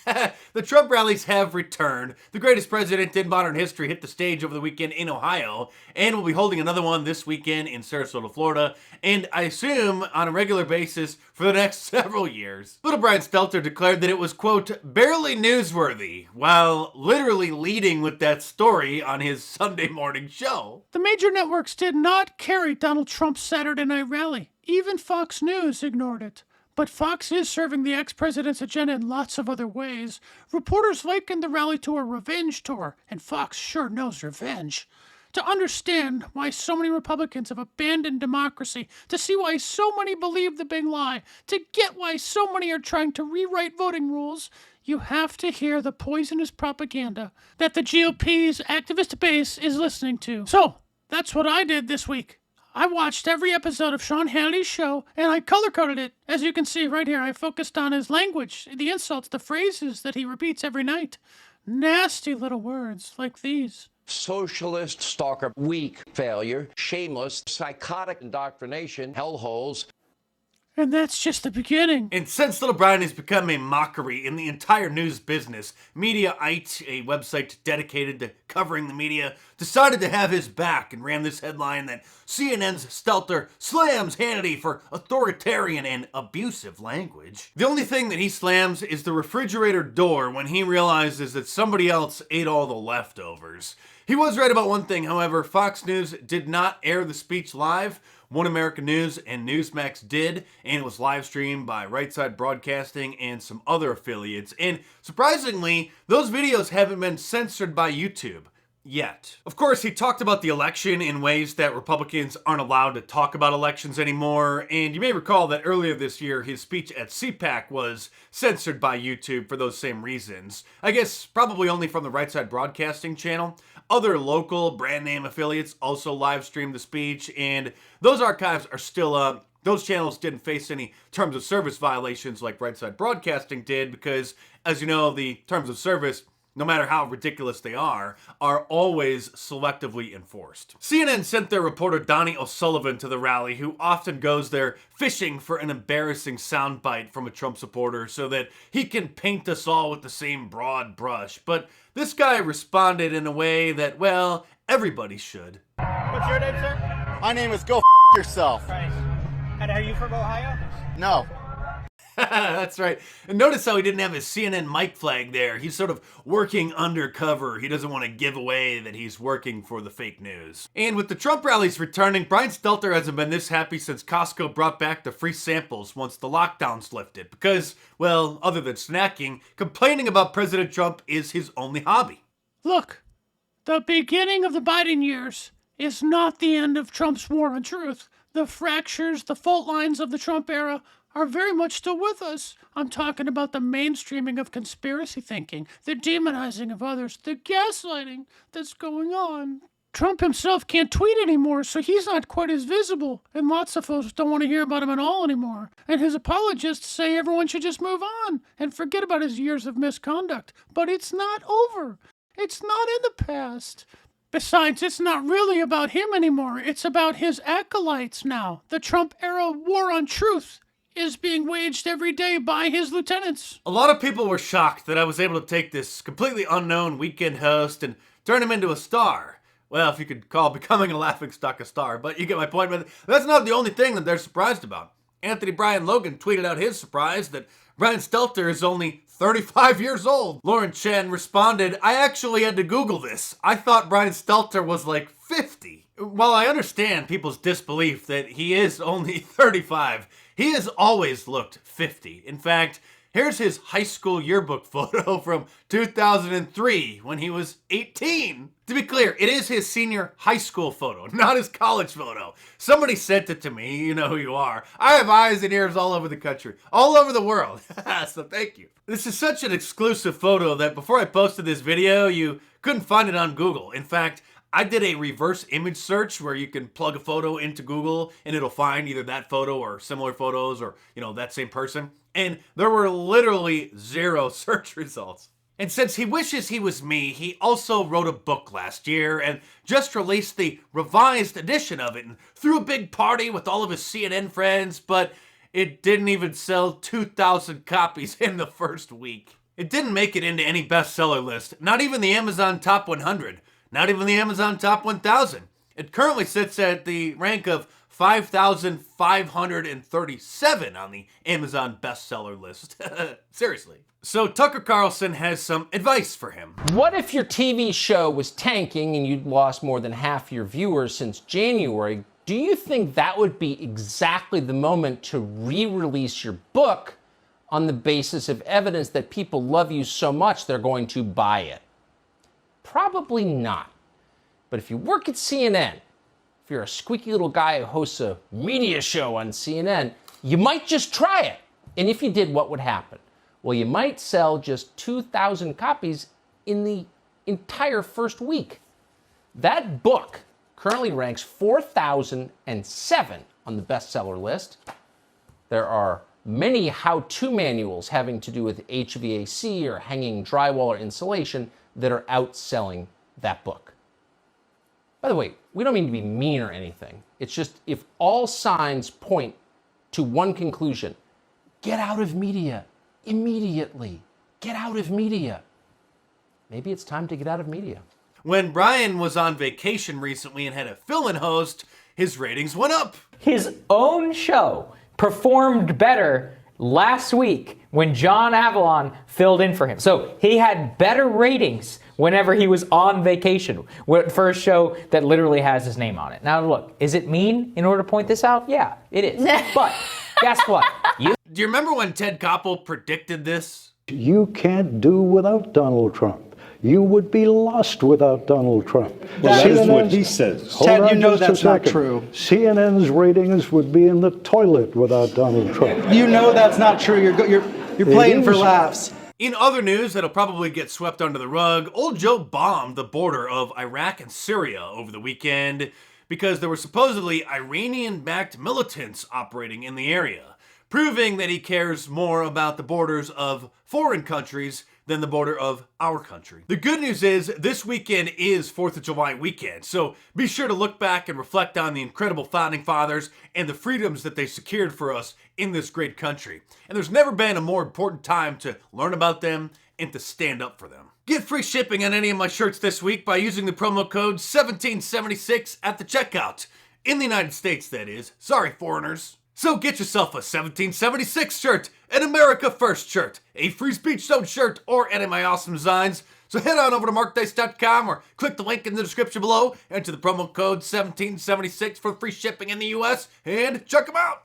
The Trump rallies have returned. The greatest president in modern history hit the stage over the weekend in Ohio, and we'll be holding another one this weekend in Sarasota, Florida, and I assume on a regular basis for the next several years. Little Brian Stelter declared that it was, quote, barely newsworthy, while literally leading with that story on his Sunday morning show. The major networks did not carry Donald Trump's Saturday night rally. Even Fox News ignored it. But Fox is serving the ex-president's agenda in lots of other ways. Reporters likened the rally to a revenge tour, and Fox sure knows revenge. To understand why so many Republicans have abandoned democracy, to see why so many believe the big lie, to get why so many are trying to rewrite voting rules, you have to hear the poisonous propaganda that the GOP's activist base is listening to. So, that's what I did this week. I watched every episode of Sean Hannity's show, and I color-coded it. As you can see right here, I focused on his language, the insults, the phrases that he repeats every night. Nasty little words like these. Socialist, stalker, weak, failure, shameless, psychotic indoctrination, hellholes. And that's just the beginning. And since Little Brian has become a mockery in the entire news business, Mediaite, a website dedicated to covering the media, decided to have his back and ran this headline that CNN's Stelter slams Hannity for authoritarian and abusive language. The only thing that he slams is the refrigerator door when he realizes that somebody else ate all the leftovers. He was right about one thing, however. Fox News did not air the speech live. One American News and Newsmax did, and it was live streamed by Right Side Broadcasting and some other affiliates. And surprisingly, those videos haven't been censored by YouTube yet. Of course, he talked about the election in ways that Republicans aren't allowed to talk about elections anymore, and you may recall that earlier this year, his speech at CPAC was censored by YouTube for those same reasons. I guess probably only from the Right Side Broadcasting channel. Other local brand name affiliates also live streamed the speech, and those archives are still up. Those channels didn't face any terms of service violations like Right Side Broadcasting did because, as you know, the terms of service, no matter how ridiculous they are always selectively enforced. CNN sent their reporter Donnie O'Sullivan to the rally, who often goes there fishing for an embarrassing soundbite from a Trump supporter so that he can paint us all with the same broad brush. But this guy responded in a way that, well, everybody should. What's your name, sir? My name is Go Yourself. Christ. And are you from Ohio? No. That's right. And notice how he didn't have his CNN mic flag there. He's sort of working undercover. He doesn't want to give away that he's working for the fake news. And with the Trump rallies returning, Brian Stelter hasn't been this happy since Costco brought back the free samples once the lockdowns lifted. Because, well, other than snacking, complaining about President Trump is his only hobby. Look, the beginning of the Biden years is not the end of Trump's war on truth. The fractures, the fault lines of the Trump era are very much still with us. I'm talking about the mainstreaming of conspiracy thinking, the demonizing of others, the gaslighting that's going on. Trump himself can't tweet anymore, so he's not quite as visible, and lots of folks don't want to hear about him at all anymore. And his apologists say everyone should just move on and forget about his years of misconduct. But it's not over. It's not in the past. Besides, it's not really about him anymore. It's about his acolytes now. The Trump-era war on truth is being waged every day by his lieutenants. A lot of people were shocked that I was able to take this completely unknown weekend host and turn him into a star. Well, if you could call becoming a laughingstock a star, but you get my point. But that's not the only thing that they're surprised about. Anthony Brian Logan tweeted out his surprise that Brian Stelter is only 35 years old. Lauren Chen responded, I actually had to Google this. I thought Brian Stelter was like 50. While I understand people's disbelief that he is only 35, he has always looked 50. In fact, here's his high school yearbook photo from 2003 when he was 18. To be clear, it is his senior high school photo, not his college photo. Somebody sent it to me, you know who you are. I have eyes and ears all over the country, all over the world, so thank you. This is such an exclusive photo that before I posted this video, you couldn't find it on Google. In fact, I did a reverse image search where you can plug a photo into Google and it'll find either that photo or similar photos or, that same person. And there were literally 0 search results. And since he wishes he was me, he also wrote a book last year and just released the revised edition of it and threw a big party with all of his CNN friends, but it didn't even sell 2,000 copies in the first week. It didn't make it into any bestseller list, not even the Amazon Top 100, not even the Amazon Top 1000. It currently sits at the rank of 5,537 on the Amazon bestseller list. Seriously. So Tucker Carlson has some advice for him. What if your TV show was tanking and you'd lost more than half your viewers since January? Do you think that would be exactly the moment to re-release your book on the basis of evidence that people love you so much they're going to buy it? Probably not. But if you work at CNN, if you're a squeaky little guy who hosts a media show on CNN, you might just try it. And if you did, what would happen? Well, you might sell just 2,000 copies in the entire first week. That book currently ranks 4,007 on the bestseller list. There are many how-to manuals having to do with HVAC or hanging drywall or insulation that are outselling that book. By the way, we don't mean to be mean or anything. It's just if all signs point to one conclusion, get out of media immediately. Get out of media. Maybe it's time to get out of media. When Brian was on vacation recently and had a fill-in host, his ratings went up. His own show performed better last week when John Avalon filled in for him. So he had better ratings whenever he was on vacation for a show that literally has his name on it. Now look, is it mean in order to point this out? Yeah, it is. But guess what? Do you remember when Ted Koppel predicted this? You can't do without Donald Trump. You would be lost without Donald Trump. Well, that is what he says. Ted, you know that's not true. CNN's ratings would be in the toilet without Donald Trump. You know that's not true. You're playing for laughs. In other news that'll probably get swept under the rug, old Joe bombed the border of Iraq and Syria over the weekend because there were supposedly Iranian-backed militants operating in the area, proving that he cares more about the borders of foreign countries than the border of our country. The good news is this weekend is 4th of July weekend, so be sure to look back and reflect on the incredible founding fathers and the freedoms that they secured for us in this great country. And there's never been a more important time to learn about them and to stand up for them. Get free shipping on any of my shirts this week by using the promo code 1776 at the checkout. In the United States, that is. Sorry, foreigners. So get yourself a 1776 shirt, an America First shirt, a Free Speech Zone shirt, or any of my awesome designs. So head on over to markdice.com or click the link in the description below, enter the promo code 1776 for free shipping in the US, and check them out.